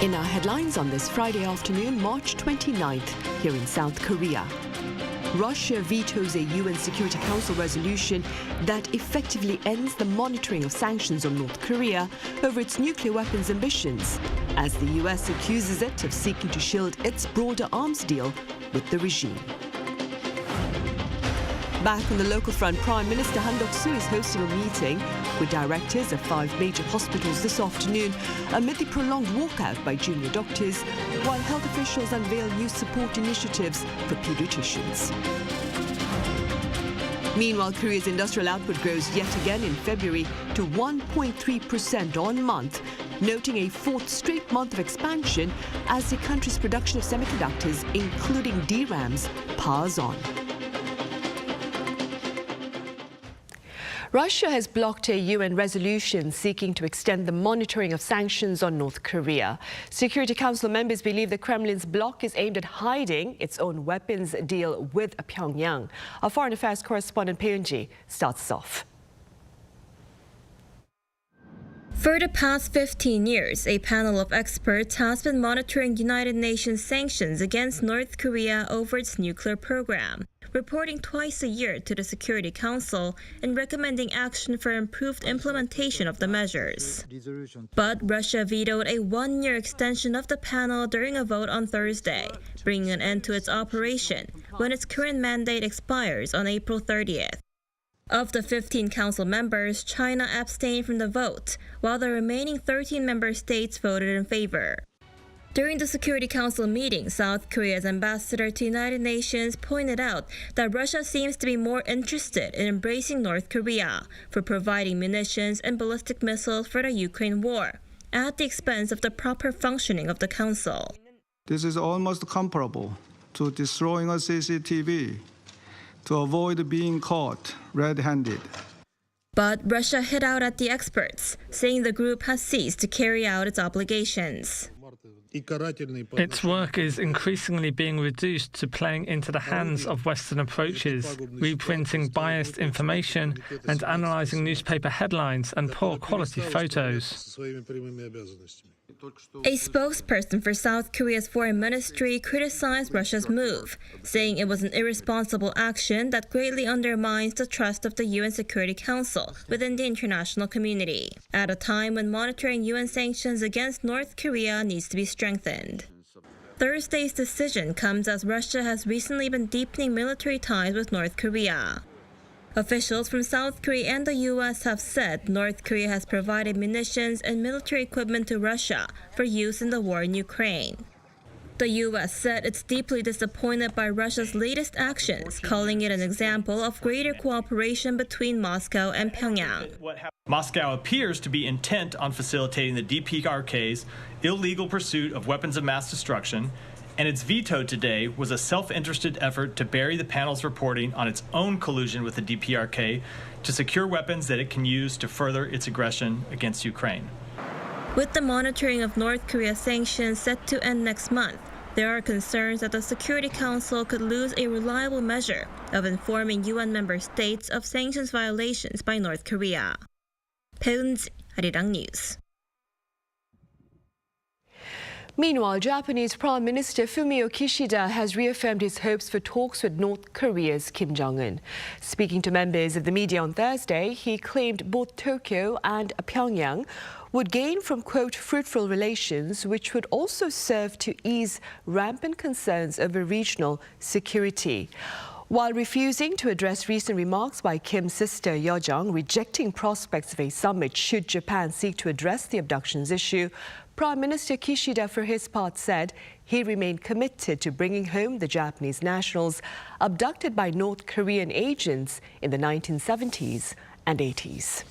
In our headlines on this Friday afternoon, March 29th, here in South Korea. Russia vetoes a UN Security Council resolution that effectively ends the monitoring of sanctions on North Korea over its nuclear weapons ambitions, as the US accuses it of seeking to shield its broader arms deal with the regime. Back on the local front, Prime Minister Han Duck-soo is hosting a meeting with directors of 5 major hospitals this afternoon amid the prolonged walkout by junior doctors, while health officials unveil new support initiatives for pediatricians. Meanwhile, Korea's industrial output grows yet again in February to 1.3% on month, noting a 4th straight month of expansion as the country's production of semiconductors, including DRAMs, powers on. Russia has blocked a UN resolution seeking to extend the monitoring of sanctions on North Korea. Security Council members believe the Kremlin's block is aimed at hiding its own weapons deal with Pyongyang. Our foreign affairs correspondent Peunji starts us off. For the past 15 years, a panel of experts has been monitoring United Nations sanctions against North Korea over its nuclear program, reporting twice a year to the Security Council and recommending action for improved implementation of the measures. But Russia vetoed a 1-year extension of the panel during a vote on Thursday, bringing an end to its operation when its current mandate expires on April 30th. Of the 15 council members, China abstained from the vote, while the remaining 13 member states voted in favor. During the Security Council meeting, South Korea's ambassador to United Nations pointed out that Russia seems to be more interested in embracing North Korea for providing munitions and ballistic missiles for the Ukraine war, at the expense of the proper functioning of the Council. This is almost comparable to destroying a CCTV to avoid being caught red-handed. But Russia hit out at the experts, saying the group has ceased to carry out its obligations. Its work is increasingly being reduced to playing into the hands of Western approaches, reprinting biased information and analysing newspaper headlines and poor quality photos. A spokesperson for South Korea's foreign ministry criticized Russia's move, saying it was an irresponsible action that greatly undermines the trust of the UN Security Council within the international community, at a time when monitoring UN sanctions against North Korea needs to be strengthened. Thursday's decision comes as Russia has recently been deepening military ties with North Korea. Officials from South Korea and the U.S. have said North Korea has provided munitions and military equipment to Russia for use in the war in Ukraine. The U.S. said it's deeply disappointed by Russia's latest actions, calling it an example of greater cooperation between Moscow and Pyongyang. Moscow appears to be intent on facilitating the DPRK's illegal pursuit of weapons of mass destruction, and its veto today was a self-interested effort to bury the panel's reporting on its own collusion with the DPRK to secure weapons that it can use to further its aggression against Ukraine. With the monitoring of North Korea sanctions set to end next month, there are concerns that the Security Council could lose a reliable measure of informing UN member states of sanctions violations by North Korea. Peunji, Arirang News. Meanwhile, Japanese Prime Minister Fumio Kishida has reaffirmed his hopes for talks with North Korea's Kim Jong-un. Speaking to members of the media on Thursday, he claimed both Tokyo and Pyongyang would gain from, quote, fruitful relations, which would also serve to ease rampant concerns over regional security. While refusing to address recent remarks by Kim's sister Yeojung, rejecting prospects of a summit should Japan seek to address the abductions issue, Prime Minister Kishida, for his part, said he remained committed to bringing home the Japanese nationals abducted by North Korean agents in the 1970s and 80s.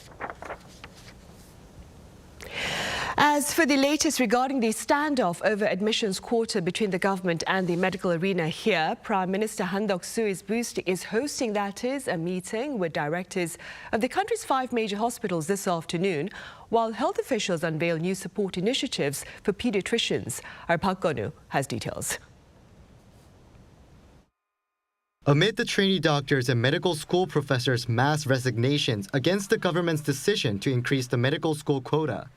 As for the latest regarding the standoff over admissions quota between the government and the medical arena here, Prime Minister Han Duck-soo is hosting, that is, a meeting with directors of the country's 5 major hospitals this afternoon, while health officials unveil new support initiatives for pediatricians. Our Park Gonu has details. Amid the trainee doctors and medical school professors' mass resignations against the government's decision to increase the medical school quota,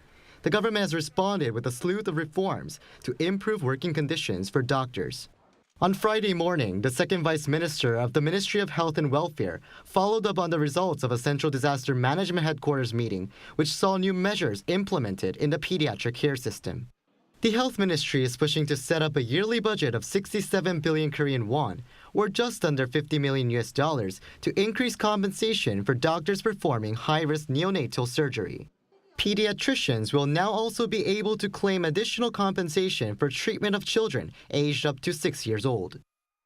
the government has responded with a slew of reforms to improve working conditions for doctors. On Friday morning, the second Vice Minister of the Ministry of Health and Welfare followed up on the results of a Central Disaster Management Headquarters meeting, which saw new measures implemented in the pediatric care system. The Health Ministry is pushing to set up a yearly budget of 67 billion Korean won, or just under $50 million to increase compensation for doctors performing high-risk neonatal surgery. Pediatricians will now also be able to claim additional compensation for treatment of children aged up to 6 years old.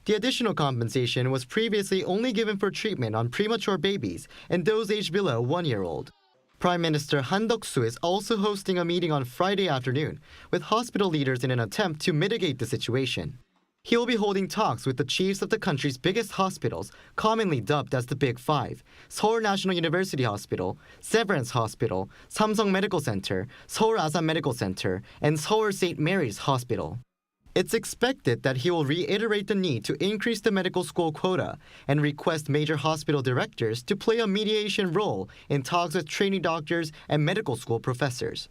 The additional compensation was previously only given for treatment on premature babies and those aged below 1 year old. Prime Minister Han Duck-soo is also hosting a meeting on Friday afternoon with hospital leaders in an attempt to mitigate the situation. He will be holding talks with the chiefs of the country's biggest hospitals, commonly dubbed as the Big Five: Seoul National University Hospital, Severance Hospital, Samsung Medical Center, Seoul Asan Medical Center, and Seoul St. Mary's Hospital. It's expected that he will reiterate the need to increase the medical school quota and request major hospital directors to play a mediation role in talks with trainee doctors and medical school professors.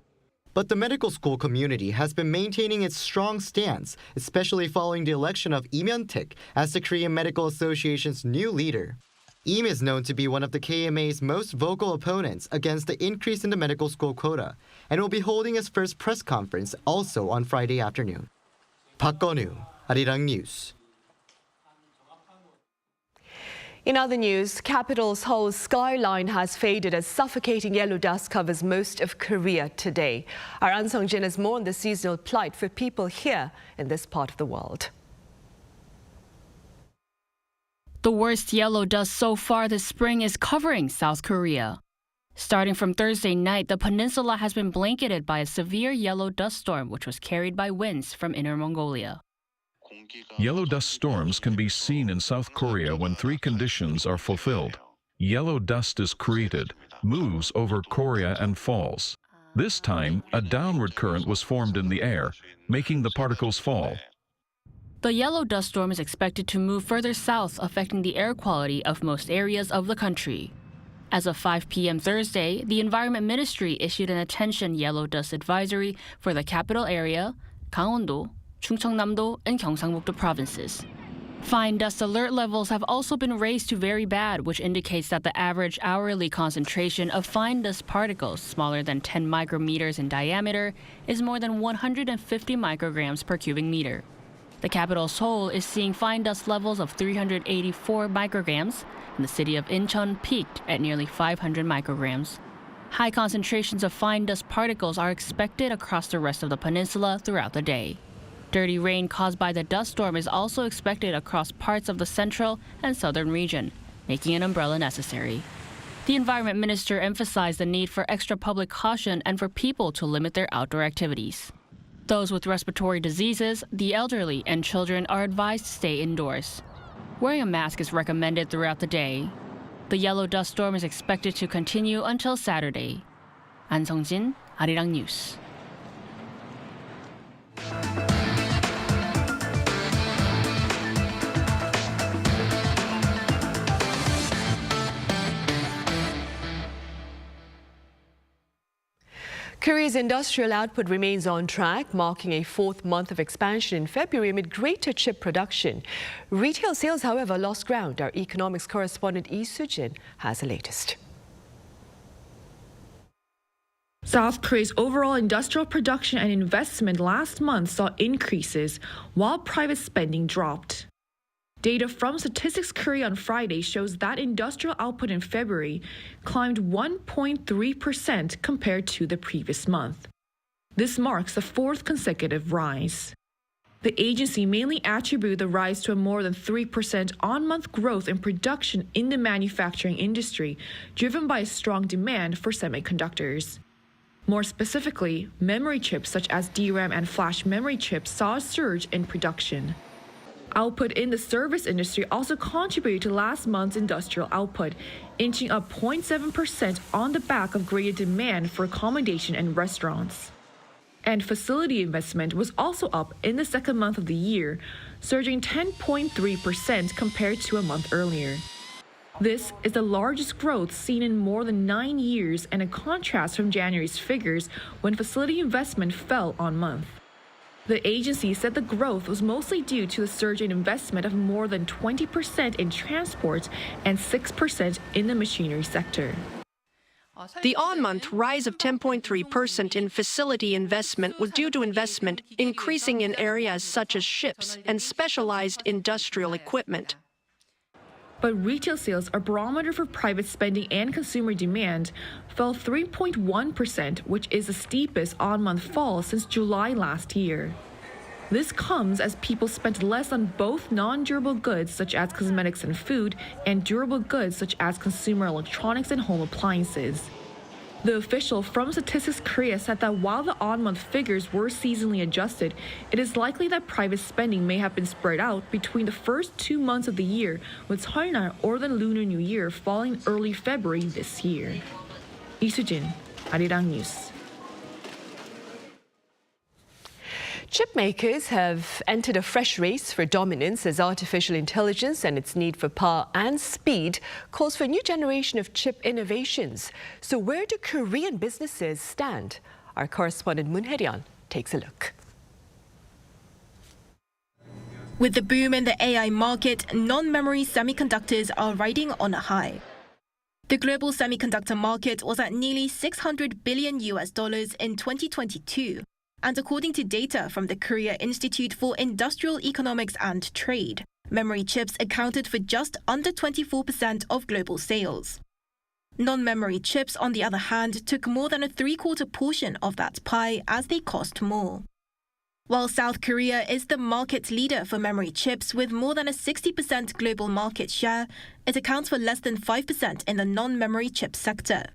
But the medical school community has been maintaining its strong stance, especially following the election of Lee Myung-taek as the Korean Medical Association's new leader. Lee is known to be one of the KMA's most vocal opponents against the increase in the medical school quota, and will be holding his first press conference also on Friday afternoon. Park Gon-woo, Arirang News. In other news, capital Seoul's skyline has faded as suffocating yellow dust covers most of Korea today. Our An Sung-jin has more on the seasonal plight for people here in this part of the world. The worst yellow dust so far this spring is covering South Korea. Starting from Thursday night, the peninsula has been blanketed by a severe yellow dust storm, which was carried by winds from Inner Mongolia. Yellow dust storms can be seen in South Korea when three conditions are fulfilled. Yellow dust is created, moves over Korea and falls. This time, a downward current was formed in the air, making the particles fall. The yellow dust storm is expected to move further south, affecting the air quality of most areas of the country. As of 5 p.m. Thursday, the Environment Ministry issued an attention yellow dust advisory for the capital area, Gangwon-do, Chungcheongnam-do, and Gyeongsang-buk-do provinces. Fine dust alert levels have also been raised to very bad, which indicates that the average hourly concentration of fine dust particles smaller than 10 micrometers in diameter is more than 150 micrograms per cubic meter. The capital Seoul is seeing fine dust levels of 384 micrograms, and the city of Incheon peaked at nearly 500 micrograms. High concentrations of fine dust particles are expected across the rest of the peninsula throughout the day. Dirty rain caused by the dust storm is also expected across parts of the central and southern region, making an umbrella necessary. The Environment Minister emphasized the need for extra public caution and for people to limit their outdoor activities. Those with respiratory diseases, the elderly, and children are advised to stay indoors. Wearing a mask is recommended throughout the day. The yellow dust storm is expected to continue until Saturday. An Sung-jin, Arirang News. Korea's industrial output remains on track, marking a fourth month of expansion in February amid greater chip production. Retail sales, however, lost ground. Our economics correspondent Lee Soo-jin has the latest. South Korea's overall industrial production and investment last month saw increases, while private spending dropped. Data from Statistics Korea on Friday shows that industrial output in February climbed 1.3% compared to the previous month. This marks the fourth consecutive rise. The agency mainly attributed the rise to a more than 3% on-month growth in production in the manufacturing industry, driven by a strong demand for semiconductors. More specifically, memory chips such as DRAM and flash memory chips saw a surge in production. Output in the service industry also contributed to last month's industrial output, inching up 0.7% on the back of greater demand for accommodation and restaurants. And facility investment was also up in the second month of the year, surging 10.3% compared to a month earlier. This is the largest growth seen in more than 9 years and a contrast from January's figures when facility investment fell on month. The agency said the growth was mostly due to a surge in investment of more than 20% in transport and 6% in the machinery sector. The on-month rise of 10.3% in facility investment was due to investment increasing in areas such as ships and specialized industrial equipment. But retail sales, a barometer for private spending and consumer demand, fell 3.1%, which is the steepest on-month fall since July last year. This comes as people spent less on both non-durable goods such as cosmetics and food and durable goods such as consumer electronics and home appliances. The official from Statistics Korea said that while the on-month figures were seasonally adjusted, it is likely that private spending may have been spread out between the first 2 months of the year, with Seolnar or the Lunar New Year falling early February this year. 이수진, Arirang News. Chip makers have entered a fresh race for dominance as artificial intelligence and its need for power and speed calls for a new generation of chip innovations. So where do Korean businesses stand? Our correspondent Moon Hae-ryun takes a look. With the boom in the AI market, non-memory semiconductors are riding on a high. The global semiconductor market was at nearly $600 billion in 2022. And according to data from the Korea Institute for Industrial Economics and Trade, memory chips accounted for just under 24% of global sales. Non-memory chips, on the other hand, took more than a three-quarter portion of that pie as they cost more. While South Korea is the market leader for memory chips with more than a 60% global market share, it accounts for less than 5% in the non-memory chip sector.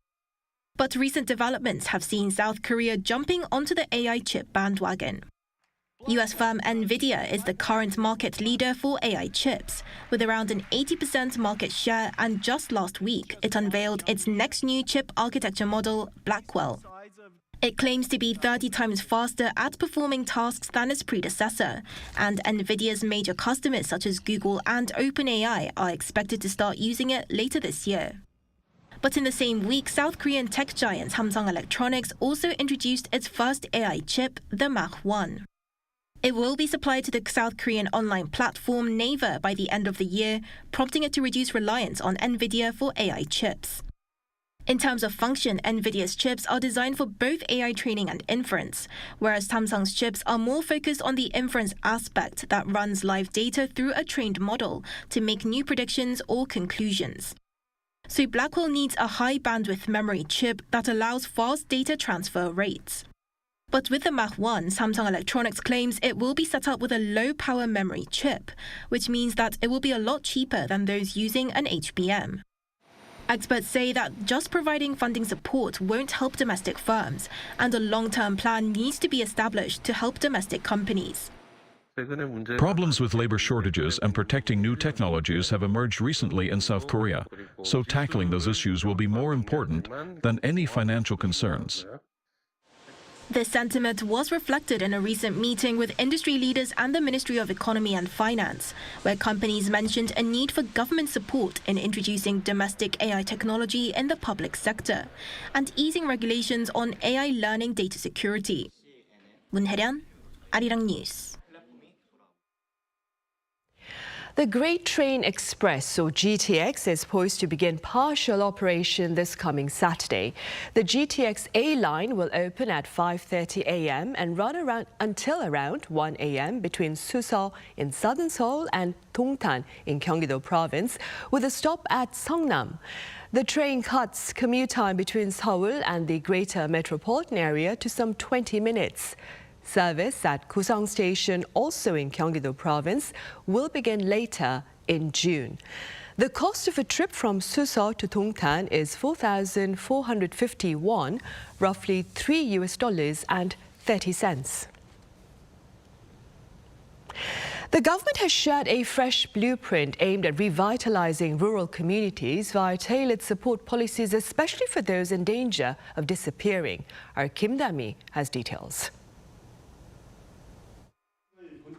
But recent developments have seen South Korea jumping onto the AI chip bandwagon. US firm NVIDIA is the current market leader for AI chips, with around an 80% market share, and just last week it unveiled its next new chip architecture model, Blackwell. It claims to be 30 times faster at performing tasks than its predecessor, and NVIDIA's major customers such as Google and OpenAI are expected to start using it later this year. But in the same week, South Korean tech giant Samsung Electronics also introduced its first AI chip, the Mach-1. It will be supplied to the South Korean online platform Naver by the end of the year, prompting it to reduce reliance on NVIDIA for AI chips. In terms of function, NVIDIA's chips are designed for both AI training and inference, whereas Samsung's chips are more focused on the inference aspect that runs live data through a trained model to make new predictions or conclusions. So Blackwell needs a high bandwidth memory chip that allows fast data transfer rates. But with the Mach-1, Samsung Electronics claims it will be set up with a low power memory chip, which means that it will be a lot cheaper than those using an HBM. Experts say that just providing funding support won't help domestic firms, and a long-term plan needs to be established to help domestic companies. Problems with labor shortages and protecting new technologies have emerged recently in South Korea, so tackling those issues will be more important than any financial concerns. This sentiment was reflected in a recent meeting with industry leaders and the Ministry of Economy and Finance, where companies mentioned a need for government support in introducing domestic AI technology in the public sector and easing regulations on AI learning data security. Moon Hae-ryun, Arirang News. The Great Train Express, or GTX, is poised to begin partial operation this coming Saturday. The GTX-A line will open at 5:30 a.m. and run until around 1 a.m. between Suseol in southern Seoul and Dongtan in Gyeonggi-do Province, with a stop at Seongnam. The train cuts commute time between Seoul and the greater metropolitan area to some 20 minutes. Service at Kusang Station, also in Gyeonggi-do Province, will begin later in June. The cost of a trip from Suseol to Dongtan is 4,450 won, roughly $3.30. The government has shared a fresh blueprint aimed at revitalizing rural communities via tailored support policies, especially for those in danger of disappearing. Our Kim Da-mi has details.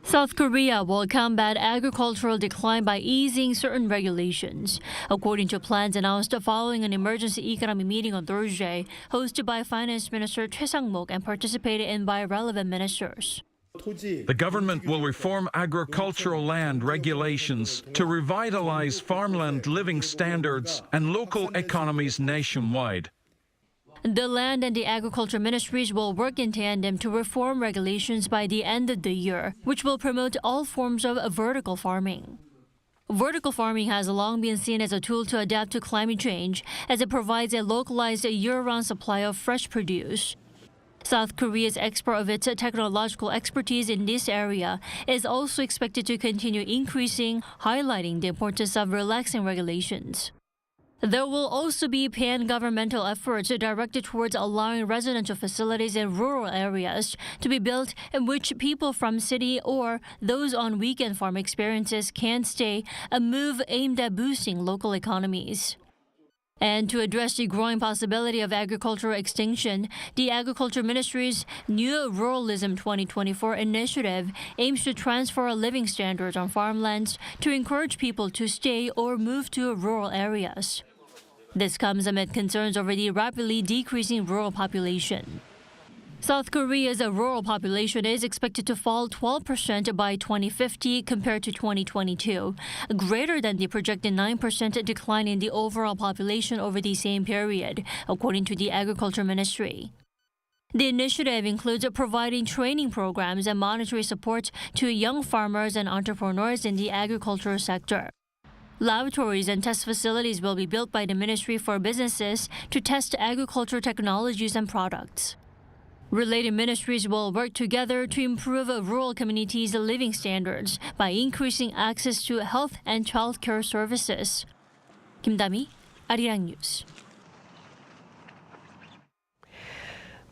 South Korea will combat agricultural decline by easing certain regulations, according to plans announced following an emergency economic meeting on Thursday, hosted by Finance Minister Choi Sang-mok and participated in by relevant ministers. The government will reform agricultural land regulations to revitalize farmland living standards and local economies nationwide. The Land and the Agriculture Ministries will work in tandem to reform regulations by the end of the year, which will promote all forms of vertical farming. Vertical farming has long been seen as a tool to adapt to climate change, as it provides a localized year-round supply of fresh produce. South Korea's export of its technological expertise in this area is also expected to continue increasing, highlighting the importance of relaxing regulations. There will also be pan-governmental efforts directed towards allowing residential facilities in rural areas to be built in which people from city or those on weekend farm experiences can stay, a move aimed at boosting local economies. And to address the growing possibility of agricultural extinction, the Agriculture Ministry's New Ruralism 2024 initiative aims to transfer living standards on farmlands to encourage people to stay or move to rural areas. This comes amid concerns over the rapidly decreasing rural population. South Korea's rural population is expected to fall 12% by 2050 compared to 2022, greater than the projected 9% decline in the overall population over the same period, according to the Agriculture Ministry. The initiative includes providing training programs and monetary support to young farmers and entrepreneurs in the agricultural sector. Laboratories and test facilities will be built by the ministry for businesses to test agriculture technologies and products. Related ministries will work together to improve rural communities' living standards by increasing access to health and childcare services. Kim Da-mi, Arirang News.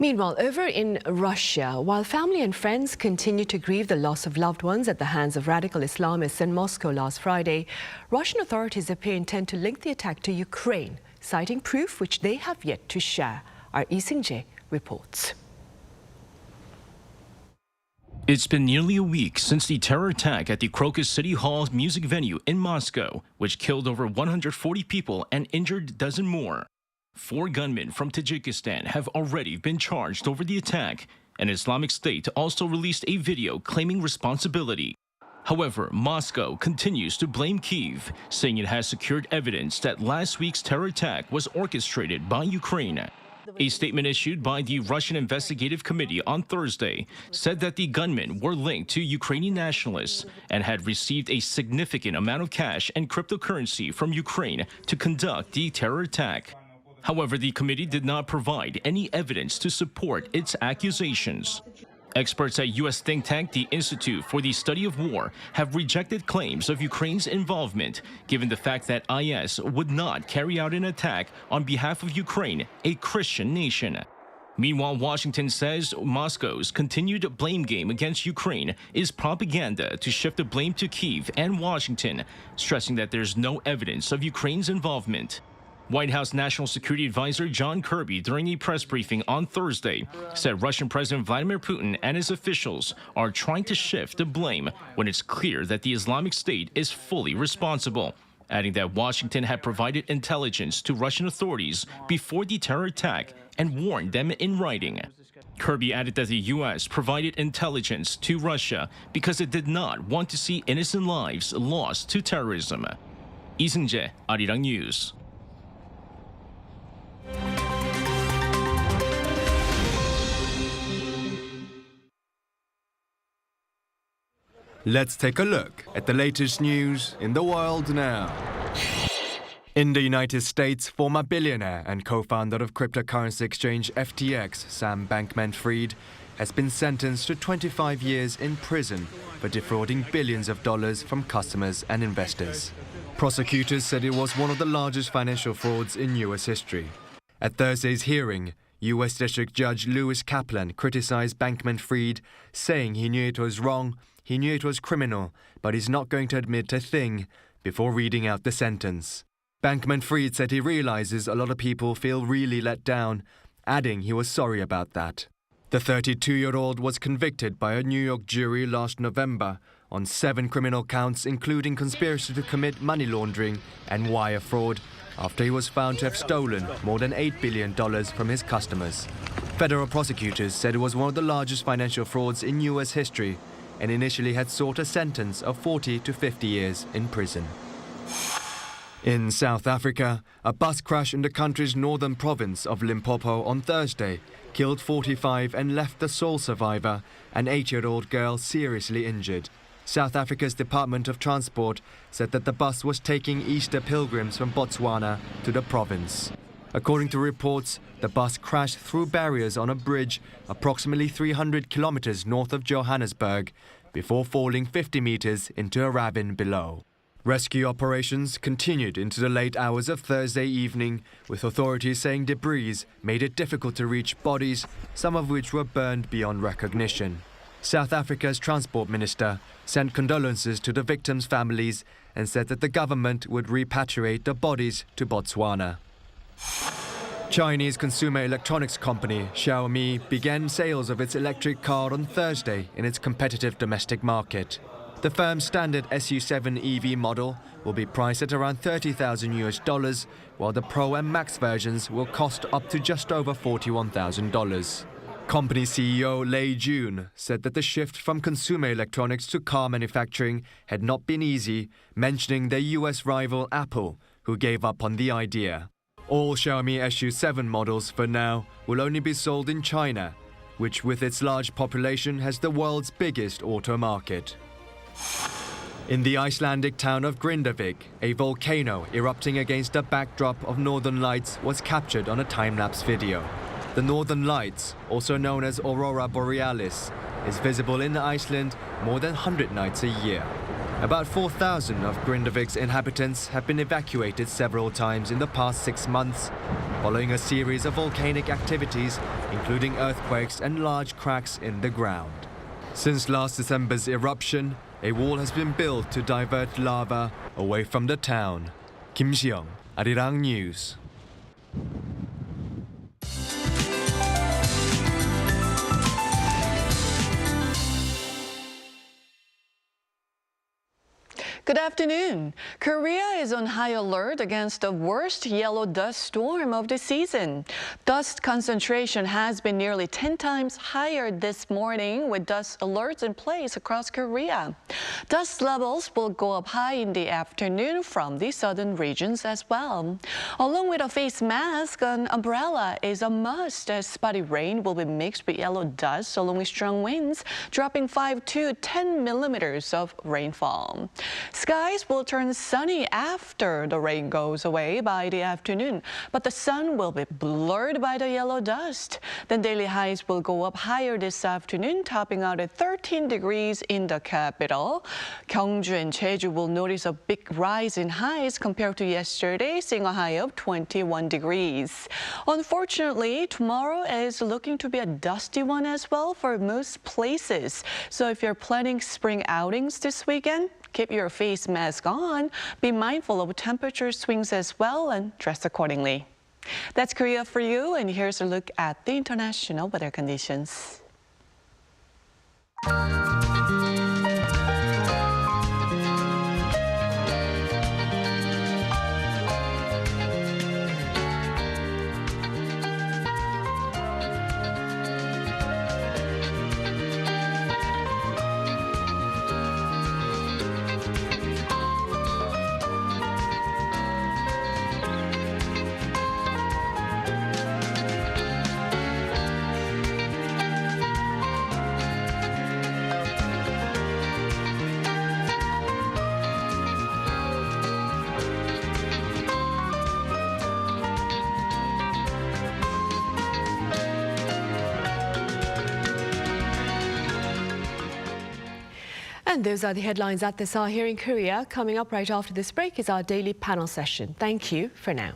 Meanwhile, over in Russia, while family and friends continue to grieve the loss of loved ones at the hands of radical Islamists in Moscow last Friday, Russian authorities appear intent to link the attack to Ukraine, citing proof which they have yet to share. Our Lee Seung-jae reports. It's been nearly a week since the terror attack at the Crocus City Hall music venue in Moscow, which killed over 140 people and injured a dozen more. 4 gunmen from Tajikistan have already been charged over the attack, and Islamic State also released a video claiming responsibility. However, Moscow continues to blame Kyiv, saying it has secured evidence that last week's terror attack was orchestrated by Ukraine. A statement issued by the Russian Investigative Committee on Thursday said that the gunmen were linked to Ukrainian nationalists and had received a significant amount of cash and cryptocurrency from Ukraine to conduct the terror attack. However, the committee did not provide any evidence to support its accusations. Experts at U.S. think tank the Institute for the Study of War have rejected claims of Ukraine's involvement, given the fact that IS would not carry out an attack on behalf of Ukraine, a Christian nation. Meanwhile, Washington says Moscow's continued blame game against Ukraine is propaganda to shift the blame to Kyiv and Washington, stressing that there's no evidence of Ukraine's involvement. White House National Security Advisor John Kirby, during a press briefing on Thursday, said Russian President Vladimir Putin and his officials are trying to shift the blame when it's clear that the Islamic State is fully responsible, adding that Washington had provided intelligence to Russian authorities before the terror attack and warned them in writing. Kirby added that the U.S. provided intelligence to Russia because it did not want to see innocent lives lost to terrorism. Lee Seung-jae, Arirang News. Let's take a look at the latest news in the world now. In the United States, former billionaire and co-founder of cryptocurrency exchange FTX, Sam Bankman-Fried, has been sentenced to 25 years in prison for defrauding billions of dollars from customers and investors. Prosecutors said it was one of the largest financial frauds in U.S. history. At Thursday's hearing, U.S. District Judge Lewis Kaplan criticized Bankman-Fried, saying he knew it was wrong, he knew it was criminal, but he's not going to admit a thing, before reading out the sentence. Bankman-Fried said he realizes a lot of people feel really let down, adding he was sorry about that. The 32-year-old was convicted by a New York jury last November on 7 criminal counts, including conspiracy to commit money laundering and wire fraud, after he was found to have stolen more than $8 billion from his customers. Federal prosecutors said it was one of the largest financial frauds in U.S. history and initially had sought a sentence of 40 to 50 years in prison. In South Africa, a bus crash in the country's northern province of Limpopo on Thursday killed 45 and left the sole survivor, an 8-year-old girl, seriously injured. South Africa's Department of Transport said that the bus was taking Easter pilgrims from Botswana to the province. According to reports, the bus crashed through barriers on a bridge approximately 300 kilometers north of Johannesburg before falling 50 meters into a ravine below. Rescue operations continued into the late hours of Thursday evening, with authorities saying debris made it difficult to reach bodies, some of which were burned beyond recognition. South Africa's transport minister sent condolences to the victims' families and said that the government would repatriate the bodies to Botswana. Chinese consumer electronics company Xiaomi began sales of its electric car on Thursday in its competitive domestic market. The firm's standard SU7 EV model will be priced at around $30,000, while the Pro and Max versions will cost up to just over $41,000. Company CEO Lei Jun said that the shift from consumer electronics to car manufacturing had not been easy, mentioning their US rival Apple, who gave up on the idea. All Xiaomi SU7 models for now will only be sold in China, which with its large population has the world's biggest auto market. In the Icelandic town of Grindavik, a volcano erupting against a backdrop of northern lights was captured on a time-lapse video. The northern lights, also known as Aurora Borealis, is visible in Iceland more than 100 nights a year. About 4,000 of Grindavik's inhabitants have been evacuated several times in the past 6 months, following a series of volcanic activities, including earthquakes and large cracks in the ground. Since last December's eruption, a wall has been built to divert lava away from the town. Kim Seong, Arirang News. Good afternoon. Korea is on high alert against the worst yellow dust storm of the season. Dust concentration has been nearly 10 times higher this morning, with dust alerts in place across Korea. Dust levels will go up high in the afternoon from the southern regions as well. Along with a face mask, an umbrella is a must, as spotty rain will be mixed with yellow dust along with strong winds, dropping 5 to 10 millimeters of rainfall. Skies will turn sunny after the rain goes away by the afternoon, but the sun will be blurred by the yellow dust. Then daily highs will go up higher this afternoon, topping out at 13 degrees in the capital. Gyeongju and Jeju will notice a big rise in highs compared to yesterday, seeing a high of 21 degrees. Unfortunately, tomorrow is looking to be a dusty one as well for most places. So if you're planning spring outings this weekend, keep your face mask on, be mindful of temperature swings as well, and dress accordingly. That's Korea for you, and here's a look at the international weather conditions. And those are the headlines at this hour here in Korea. Coming up right after this break is our daily panel session. Thank you for now.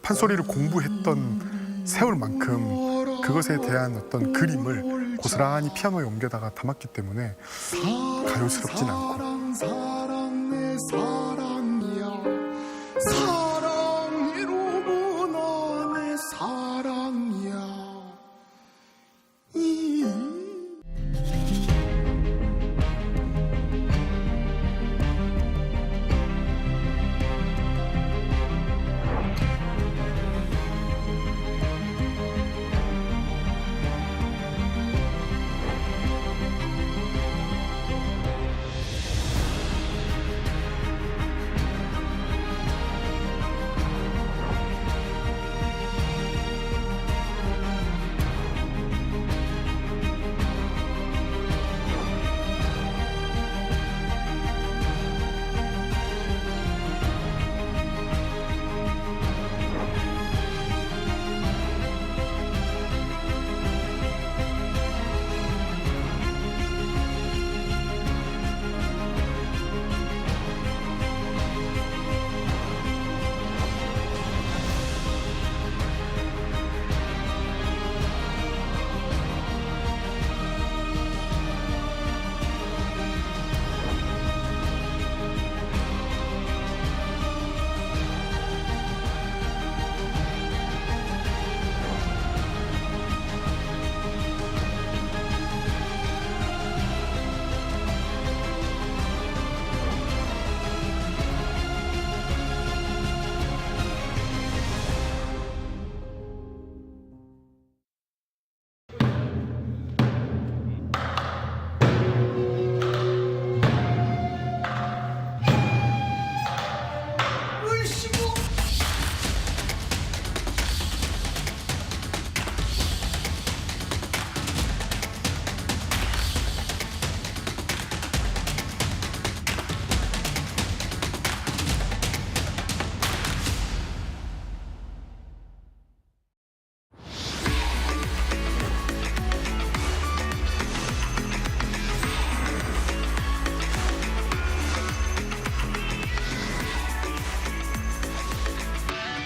판소리를 공부했던 세월만큼 그것에 대한 어떤 그림을 고스란히 피아노에 옮겨다가 담았기 때문에 가요스럽진 않고. 사랑이로구나 내 사랑이야.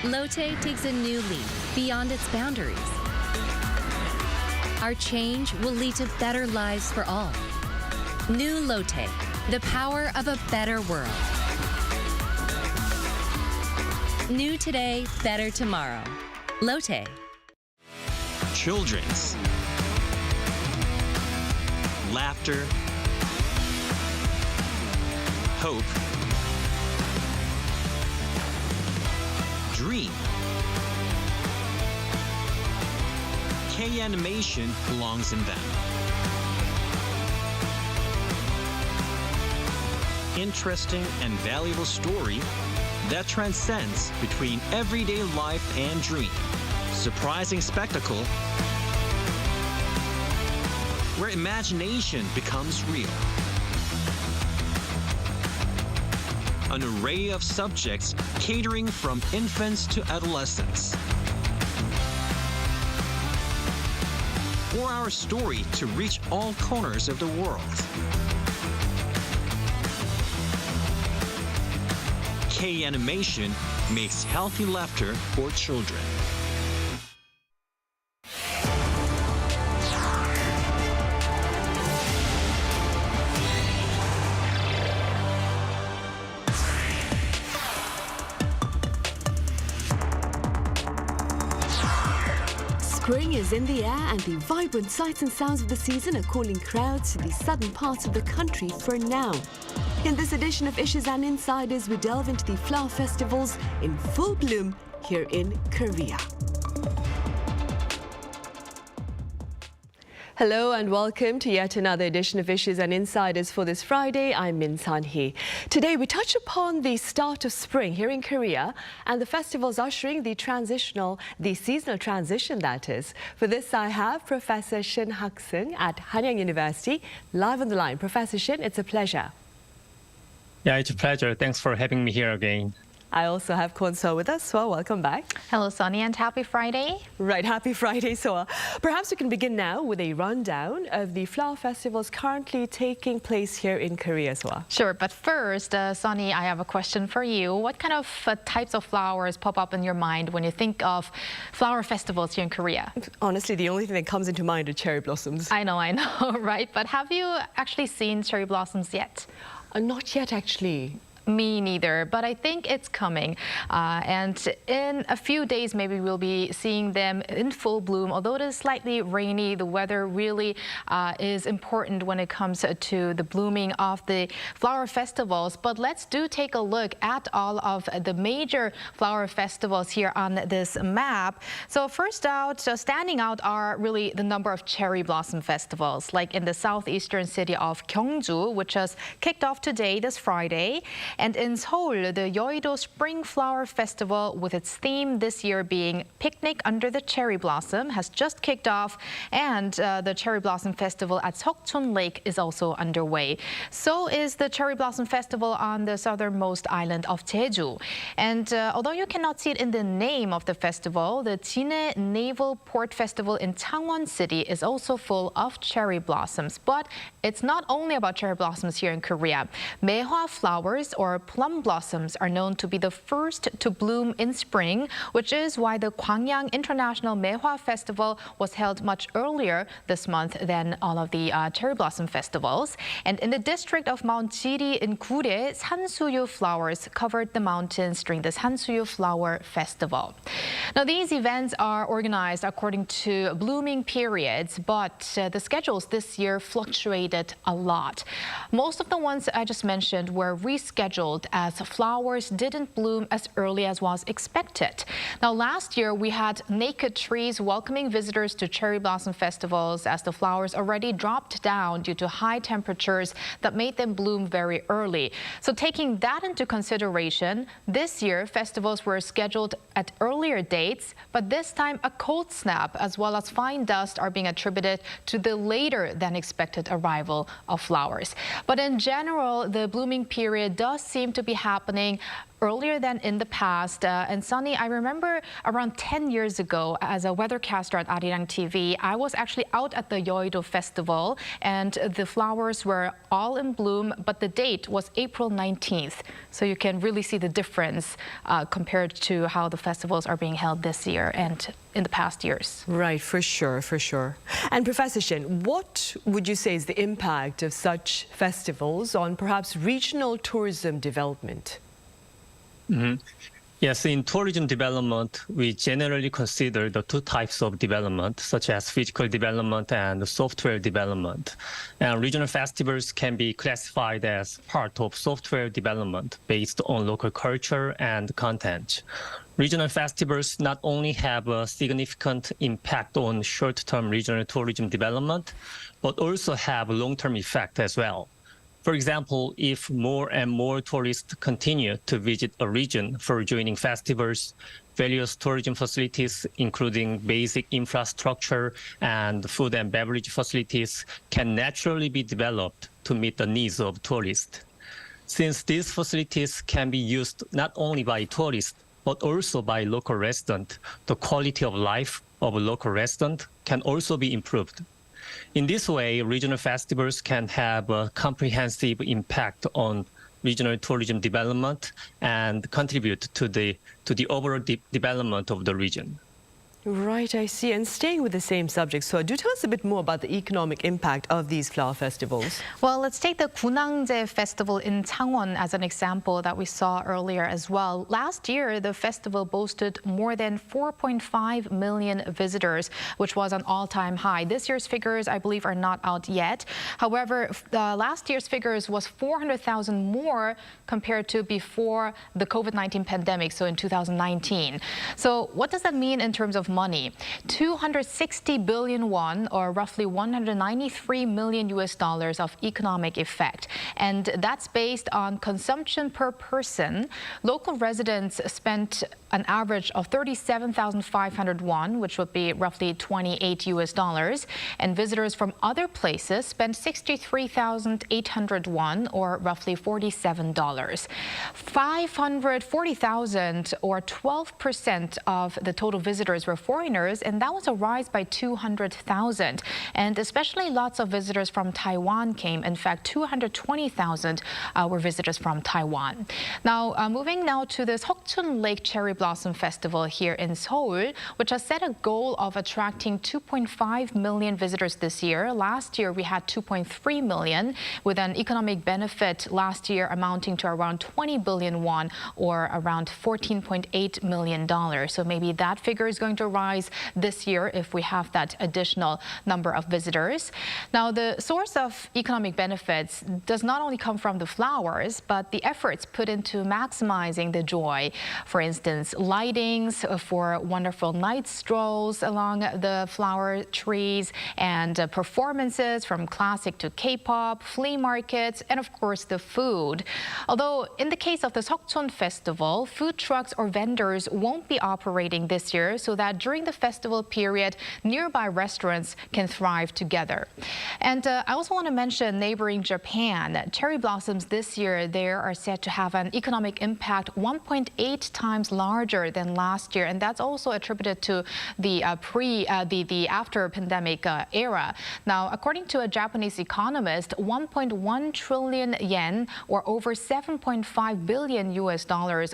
Lotte takes a new leap beyond its boundaries. Our change will lead to better lives for all. New Lotte, the power of a better world. New today, better tomorrow. Lotte. Children's laughter, hope, dream. K-animation belongs in them. Interesting and valuable story that transcends between everyday life and dream. Surprising spectacle where imagination becomes real. An array of subjects catering from infants to adolescents. For our story to reach all corners of the world. K-animation makes healthy laughter for children. Spring is in the air and the vibrant sights and sounds of the season are calling crowds to the southern parts of the country for now. In this edition of Issues and Insiders, we delve into the flower festivals in full bloom here in Korea. Hello and welcome to yet another edition of Issues and Insiders for this Friday. I'm Min San-hee. Today we touch upon the start of spring here in Korea and the festivals ushering the seasonal transition, that is. For this I have Professor Shin Hak-seung at Hanyang University live on the line. Professor Shin, it's a pleasure. Yeah, it's a pleasure. Thanks for having me here again. I also have Kwon So with us. So welcome back. Hello, Sonny, and happy Friday. Right, happy Friday, So. Perhaps we can begin now with a rundown of the flower festivals currently taking place here in Korea, So. Sure, but first, Sonny, I have a question for you. What kind of types of flowers pop up in your mind when you think of flower festivals here in Korea? Honestly, the only thing that comes into mind are cherry blossoms. I know, right? But have you actually seen cherry blossoms yet? Not yet, actually. Me neither, but I think it's coming. And in a few days, maybe we'll be seeing them in full bloom. Although it is slightly rainy, the weather really is important when it comes to the blooming of the flower festivals. But let's take a look at all of the major flower festivals here on this map. So first out, standing out are really the number of cherry blossom festivals, like in the southeastern city of Gyeongju, which has kicked off today, this Friday. And in Seoul, the Yeouido Spring Flower Festival, with its theme this year being Picnic Under the Cherry Blossom, has just kicked off. And the Cherry Blossom Festival at Seokchon Lake is also underway. So is the Cherry Blossom Festival on the southernmost island of Jeju. And although you cannot see it in the name of the festival, the Jinhae Naval Port Festival in Changwon City is also full of cherry blossoms. But it's not only about cherry blossoms here in Korea. Maehwa flowers, or plum blossoms, are known to be the first to bloom in spring, which is why the Gwangyang International Maehwa Festival was held much earlier this month than all of the cherry blossom festivals. And in the district of Mount Jiri in Gure, Sansuyu flowers covered the mountains during the Sansuyu Flower Festival. Now, these events are organized according to blooming periods, but the schedules this year fluctuated a lot. Most of the ones I just mentioned were rescheduled as flowers didn't bloom as early as was expected. Now, last year we had naked trees welcoming visitors to cherry blossom festivals as the flowers already dropped down due to high temperatures that made them bloom very early. So taking that into consideration, this year festivals were scheduled at earlier dates, but this time a cold snap as well as fine dust are being attributed to the later than expected arrival of flowers. But in general, the blooming period does seem to be happening earlier than in the past. And Sunny, I remember around 10 years ago as a weathercaster at Arirang TV, I was actually out at the Yeouido Festival and the flowers were all in bloom, but the date was April 19th. So you can really see the difference compared to how the festivals are being held this year and in the past years. Right, for sure, for sure. And Professor Shin, what would you say is the impact of such festivals on perhaps regional tourism development? Yes, in tourism development, we generally consider the two types of development, such as physical development and software development. And regional festivals can be classified as part of software development based on local culture and content. Regional festivals not only have a significant impact on short-term regional tourism development, but also have a long-term effect as well. For example, if more and more tourists continue to visit a region for joining festivals, various tourism facilities, including basic infrastructure and food and beverage facilities, can naturally be developed to meet the needs of tourists. Since these facilities can be used not only by tourists, but also by local residents, the quality of life of a local resident can also be improved. In this way, regional festivals can have a comprehensive impact on regional tourism development and contribute to the overall development of the region. Right, I see. And staying with the same subject, so do tell us a bit more about the economic impact of these flower festivals. Well, let's take the Kunang Festival in Changwon as an example that we saw earlier as well. Last year, the festival boasted more than 4.5 million visitors, which was an all-time high. This year's figures, I believe, are not out yet. However, last year's figures was 400,000 more compared to before the COVID-19 pandemic, so in 2019. So what does that mean in terms of money, 260 billion won, or roughly $193 million of economic effect. And that's based on consumption per person. Local residents spent an average of 37,500 won, which would be roughly $28, and visitors from other places spent 63,800 won, or roughly $47. 540,000, or 12% of the total visitors were foreigners, and that was a rise by 200,000. And especially lots of visitors from Taiwan came. In fact, 220,000 were visitors from Taiwan. Now, moving now to this Seokchun Lake Cherry Blossom Festival here in Seoul, which has set a goal of attracting 2.5 million visitors this year. Last year, we had 2.3 million, with an economic benefit last year amounting to around 20 billion won, or around $14.8 million. So maybe that figure is going to rise this year if we have that additional number of visitors. Now, the source of economic benefits does not only come from the flowers, but the efforts put into maximizing the joy. For instance, lightings for wonderful night strolls along the flower trees, and performances from classic to K-pop, flea markets, and of course the food. Although in the case of the Seokchun Festival, food trucks or vendors won't be operating this year, so that during the festival period, nearby restaurants can thrive together. And I also want to mention neighboring Japan. Cherry blossoms this year there are said to have an economic impact 1.8 times larger than last year, and that's also attributed to the after pandemic era. Now, according to a Japanese economist, 1.1 trillion yen, or over $7.5 billion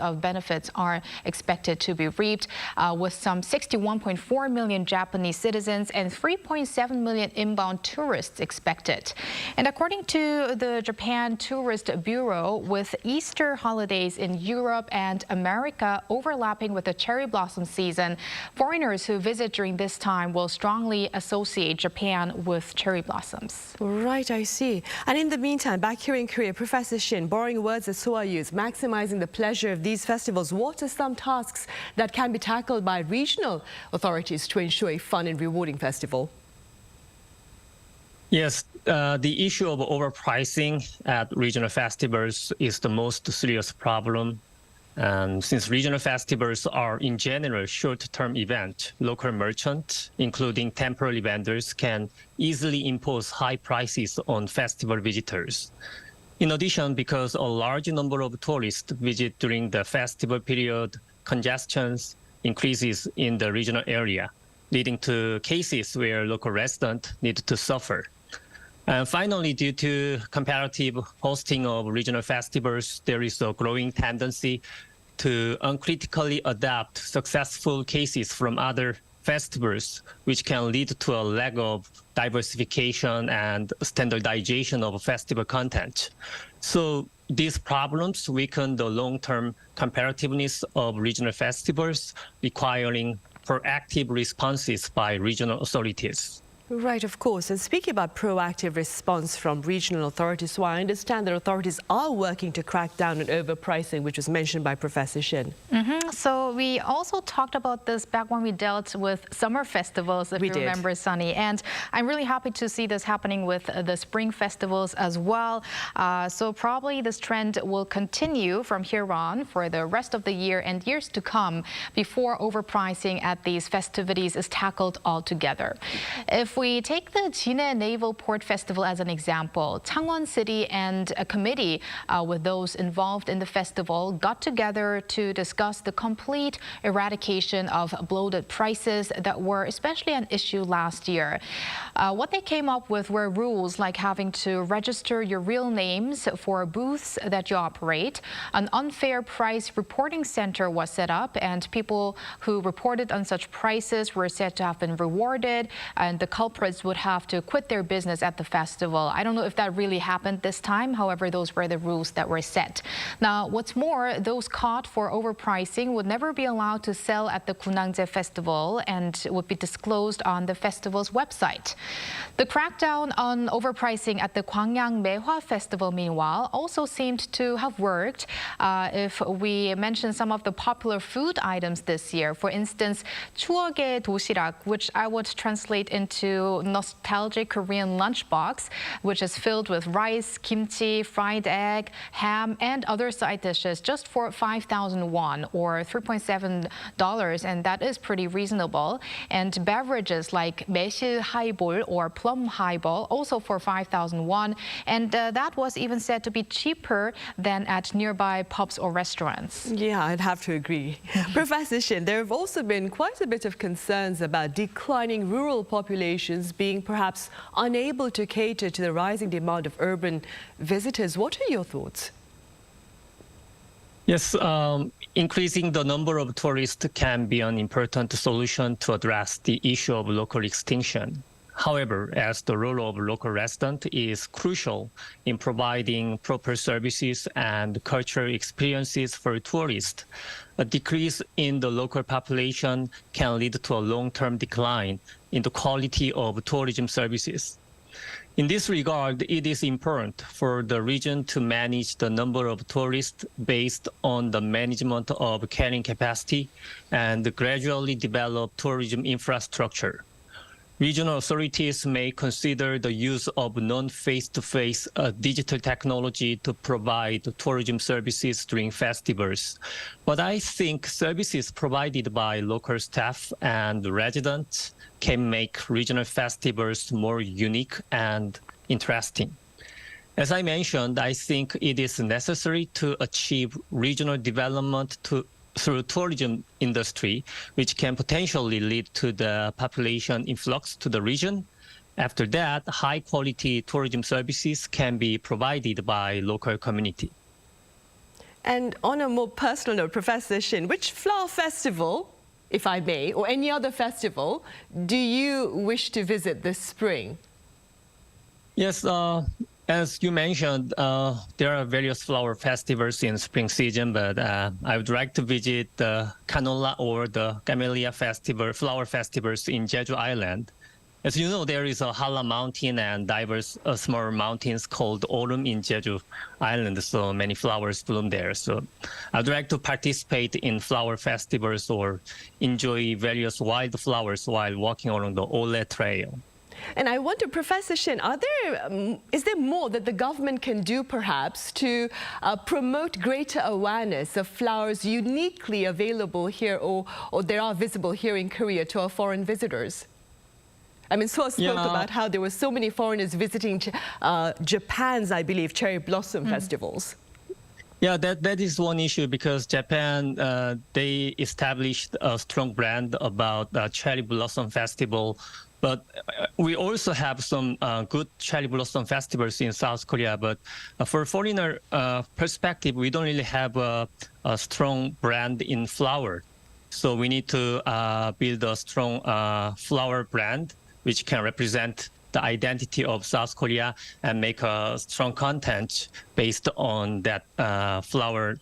of benefits are expected to be reaped, with some 61.4 million Japanese citizens and 3.7 million inbound tourists expected. And according to the Japan Tourist Bureau, with Easter holidays in Europe and America overlapping with the cherry blossom season, foreigners who visit during this time will strongly associate Japan with cherry blossoms. Right, I see. And in the meantime, back here in Korea, Professor Shin, borrowing words that Soa used, maximizing the pleasure of these festivals, what are some tasks that can be tackled by regional authorities to ensure a fun and rewarding festival? Yes, the issue of overpricing at regional festivals is the most serious problem. And since regional festivals are in general short-term events, local merchants, including temporary vendors, can easily impose high prices on festival visitors. In addition, because a large number of tourists visit during the festival period, congestion increases in the regional area, leading to cases where local residents need to suffer. And finally, due to comparative hosting of regional festivals, there is a growing tendency to uncritically adapt successful cases from other festivals, which can lead to a lack of diversification and standardization of festival content. So these problems weaken the long-term comparativeness of regional festivals, requiring proactive responses by regional authorities. Right, of course. And speaking about proactive response from regional authorities, so I understand that authorities are working to crack down on overpricing, which was mentioned by Professor Shin. So we also talked about this back when we dealt with summer festivals, if you remember, Sunny. And I'm really happy to see this happening with the spring festivals as well. So probably this trend will continue from here on for the rest of the year and years to come before overpricing at these festivities is tackled altogether. If we take the Jinhae Naval Port Festival as an example, Changwon City and a committee with those involved in the festival got together to discuss the complete eradication of bloated prices that were especially an issue last year. What they came up with were rules like having to register your real names for booths that you operate. An unfair price reporting center was set up, and people who reported on such prices were said to have been rewarded, and the culprits culprits would have to quit their business at the festival. I don't know if that really happened this time. However, those were the rules that were set. Now, what's more, those caught for overpricing would never be allowed to sell at the Kunang Festival and would be disclosed on the festival's website. The crackdown on overpricing at the Gwangyang Maehwa Festival, meanwhile, also seemed to have worked. If we mention some of the popular food items this year, for instance, 추억의 도시락, which I would translate into nostalgic Korean lunchbox, which is filled with rice, kimchi, fried egg, ham, and other side dishes, just for 5,000 won or $3.7, and that is pretty reasonable. And beverages like 매실 하이볼 or plum highball, also for 5,000 won, and that was even said to be cheaper than at nearby pubs or restaurants. Yeah, I'd have to agree. Professor Shin, there have also been quite a bit of concerns about declining rural populations being perhaps unable to cater to the rising demand of urban visitors. What are your thoughts? Yes, increasing the number of tourists can be an important solution to address the issue of local extinction. However, as the role of local resident is crucial in providing proper services and cultural experiences for tourists, a decrease in the local population can lead to a long-term decline in the quality of tourism services. In this regard, it is important for the region to manage the number of tourists based on the management of carrying capacity and gradually develop tourism infrastructure. Regional authorities may consider the use of non-face-to-face digital technology to provide tourism services during festivals. But I think services provided by local staff and residents can make regional festivals more unique and interesting. As I mentioned, I think it is necessary to achieve regional development through tourism industry, which can potentially lead to the population influx to the region. After that, high-quality tourism services can be provided by local community. And on a more personal note, Professor Shin, which flower festival, if I may, or any other festival, do you wish to visit this spring? Yes, as you mentioned, there are various flower festivals in spring season, but I would like to visit the Canola or the Camellia festival, flower festivals in Jeju Island. As you know, there is a Hala mountain and diverse smaller mountains called Autumn in Jeju Island, so many flowers bloom there. So I'd like to participate in flower festivals or enjoy various wild flowers while walking along the Ole Trail. And I wonder, Professor Shin, is there more that the government can do perhaps to promote greater awareness of flowers uniquely available here or they are visible here in Korea to our foreign visitors? I mean, Suha spoke about how there were so many foreigners visiting Japan's, I believe, cherry blossom festivals. Yeah, that is one issue because Japan, they established a strong brand about the cherry blossom festival. But we also have some good cherry blossom festivals in South Korea. But for foreigner perspective, we don't really have a strong brand in flower. So we need to build a strong flower brand, which can represent the identity of South Korea and make a strong content based on that flower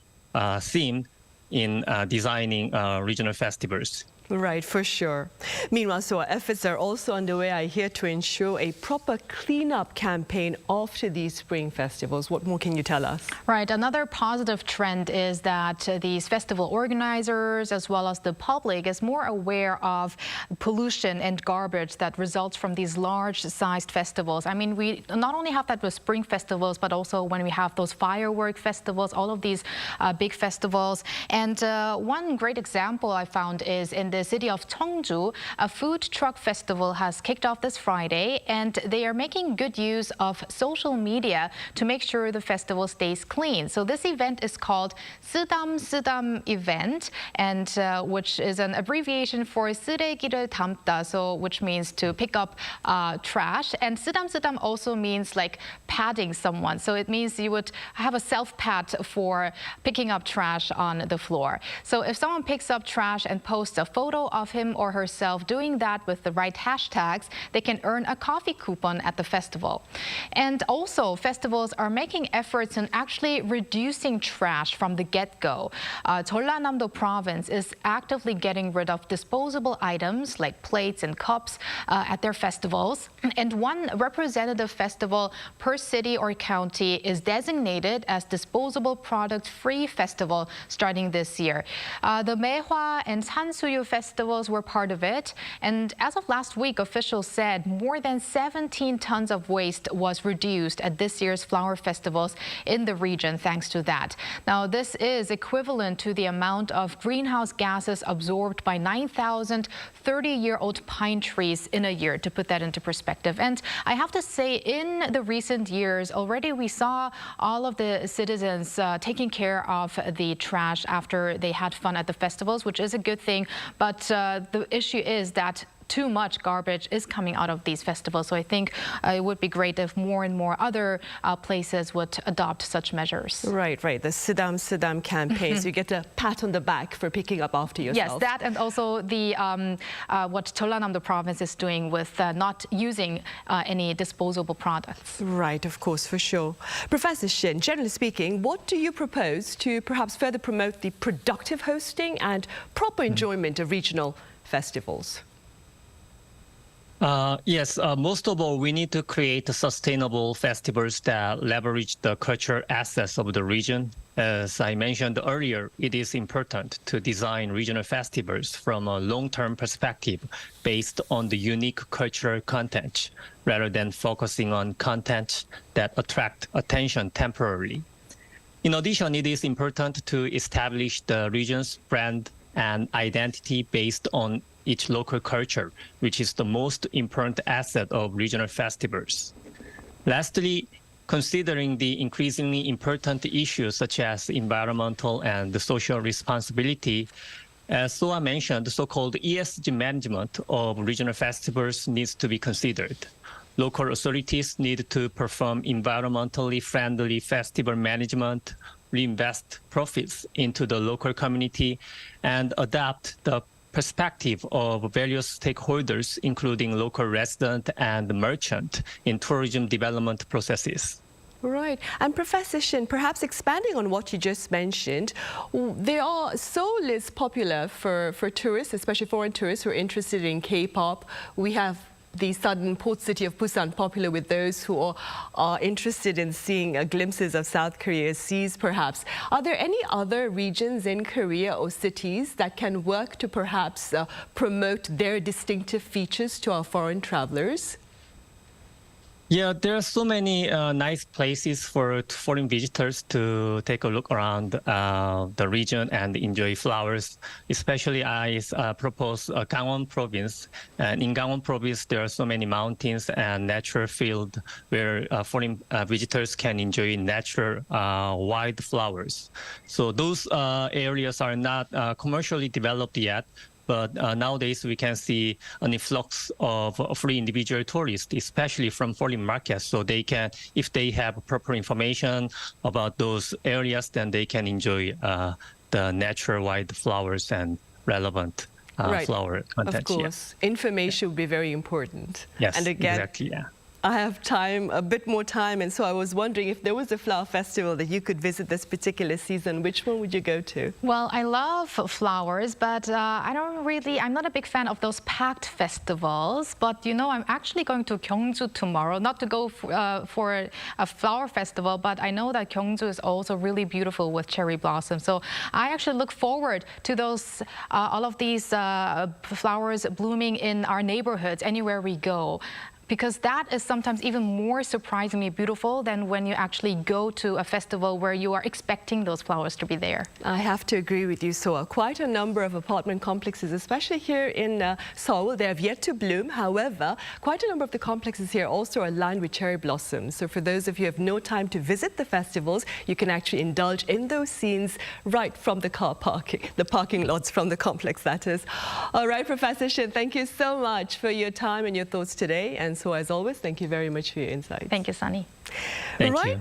theme in designing regional festivals. Right, for sure. Meanwhile, so our efforts are also underway, I hear, to ensure a proper cleanup campaign after these spring festivals. What more can you tell us? Right. Another positive trend is that these festival organizers, as well as the public, is more aware of pollution and garbage that results from these large-sized festivals. I mean, we not only have that with spring festivals, but also when we have those firework festivals, all of these big festivals. And one great example I found is in the city of Cheongju, a food truck festival has kicked off this Friday, and they are making good use of social media to make sure the festival stays clean. So this event is called 쓰담쓰담 event, and which is an abbreviation for 쓰레기를 담다, so which means to pick up trash. And 쓰담쓰담 also means like patting someone. So it means you would have a self-pat for picking up trash on the floor. So if someone picks up trash and posts a photo photo of him or herself doing that with the right hashtags, they can earn a coffee coupon at the festival. And also, festivals are making efforts in actually reducing trash from the get-go. Jeollanam-do province is actively getting rid of disposable items like plates and cups at their festivals. And one representative festival per city or county is designated as Disposable Product Free Festival starting this year. The Maehwa and Sansuyu festivals were part of it. And as of last week, officials said more than 17 tons of waste was reduced at this year's flower festivals in the region thanks to that. Now, this is equivalent to the amount of greenhouse gases absorbed by 9,000 30-year-old pine trees in a year, to put that into perspective. And I have to say, in the recent years, already we saw all of the citizens taking care of the trash after they had fun at the festivals, which is a good thing. But the issue is that too much garbage is coming out of these festivals. So I think it would be great if more and more other places would adopt such measures. Right. The Sidam campaign. So you get a pat on the back for picking up after yourself. Yes, that, and also the what Jeollanam-do province is doing with not using any disposable products. Right, of course, for sure. Professor Shin, generally speaking, what do you propose to perhaps further promote the productive hosting and proper enjoyment of regional festivals? Yes, most of all, we need to create sustainable festivals that leverage the cultural assets of the region. As I mentioned earlier, it is important to design regional festivals from a long-term perspective based on the unique cultural content, rather than focusing on content that attract attention temporarily. In addition, it is important to establish the region's brand and identity based on each local culture, which is the most important asset of regional festivals. Lastly, considering the increasingly important issues such as environmental and social responsibility, as Soa mentioned, the so-called ESG management of regional festivals needs to be considered. Local authorities need to perform environmentally friendly festival management, reinvest profits into the local community, and adapt the perspective of various stakeholders, including local resident and merchant, in tourism development processes. Right. And Professor Shin, perhaps expanding on what you just mentioned, they are Seoul is popular for tourists, especially foreign tourists who are interested in K-pop. We have the southern port city of Busan popular with those who are interested in seeing glimpses of South Korea's seas, perhaps. Are there any other regions in Korea or cities that can work to perhaps promote their distinctive features to our foreign travelers? Yeah, there are so many nice places for foreign visitors to take a look around the region and enjoy flowers. Especially, I propose Gangwon province. And in Gangwon province, there are so many mountains and natural field where foreign visitors can enjoy natural wildflowers. So those areas are not commercially developed yet. But nowadays, we can see an influx of free individual tourists, especially from foreign markets. So they can, if they have proper information about those areas, then they can enjoy the natural wildflowers and relevant flower content. Of course, information would be very important. Yes, and again, exactly. Yeah. I have a bit more time, and so I was wondering if there was a flower festival that you could visit this particular season, which one would you go to? Well, I love flowers, but I'm not a big fan of those packed festivals. But, you know, I'm actually going to Gyeongju tomorrow, not to go for a flower festival, but I know that Gyeongju is also really beautiful with cherry blossoms. So I actually look forward to those, all of these flowers blooming in our neighborhoods, anywhere we go. Because that is sometimes even more surprisingly beautiful than when you actually go to a festival where you are expecting those flowers to be there. I have to agree with you, Soa. Quite a number of apartment complexes, especially here in Seoul, they have yet to bloom. However, quite a number of the complexes here also are lined with cherry blossoms. So for those of you who have no time to visit the festivals, you can actually indulge in those scenes right from the parking lots from the complex, that is. All right, Professor Shin, thank you so much for your time and your thoughts today. And so, as always, thank you very much for your insights. Thank you, Sunny. Thank you.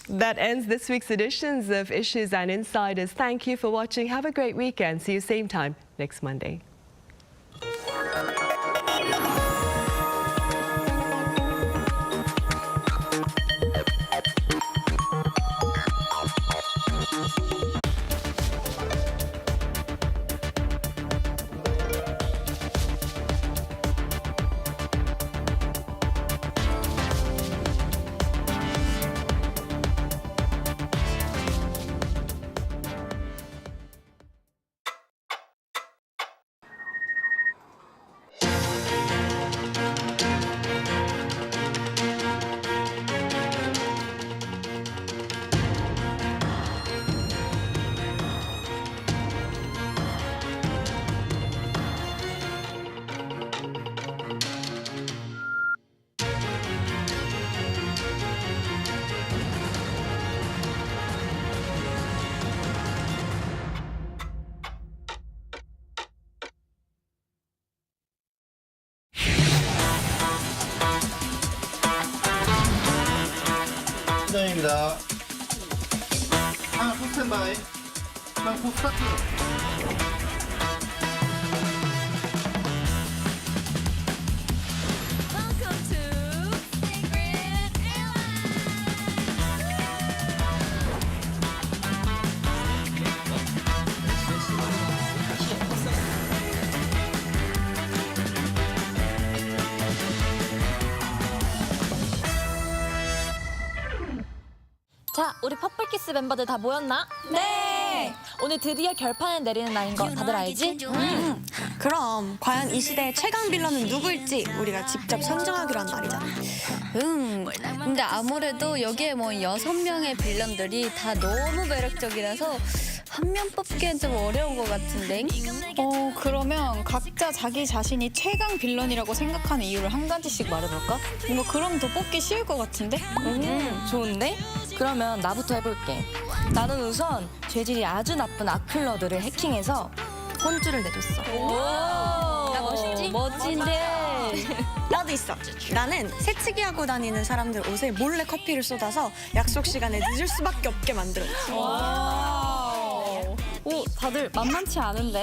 That ends this week's editions of Issues and Insiders. Thank you for watching. Have a great weekend. See you same time next Monday. 시작입니다. 스탠바이. 스타트. 자, 우리 퍼플키스 멤버들 다 모였나? 네! 오늘 드디어 결판을 내리는 날인 거 다들 알지? 그럼 과연 이 시대의 최강 빌런은 누구일지 우리가 직접 선정하기로 한 날이잖아. 근데 아무래도 여기에 뭐 6명의 빌런들이 다 너무 매력적이라서 한 명 뽑기엔 좀 어려운 것 같은데? 그러면 각자 자기 자신이 최강 빌런이라고 생각하는 이유를 한 가지씩 말해볼까? 뭔가 그럼 더 뽑기 쉬울 것 같은데? 좋은데? 그러면 나부터 해볼게. 나는 우선 죄질이 아주 나쁜 악플러들을 해킹해서 혼쭐을 내줬어. 나 멋있지? 멋진데. 나도 있어. 나는 새치기하고 다니는 사람들 옷에 몰래 커피를 쏟아서 약속 시간에 늦을 수밖에 없게 만들었지. 오, 다들 만만치 않은데?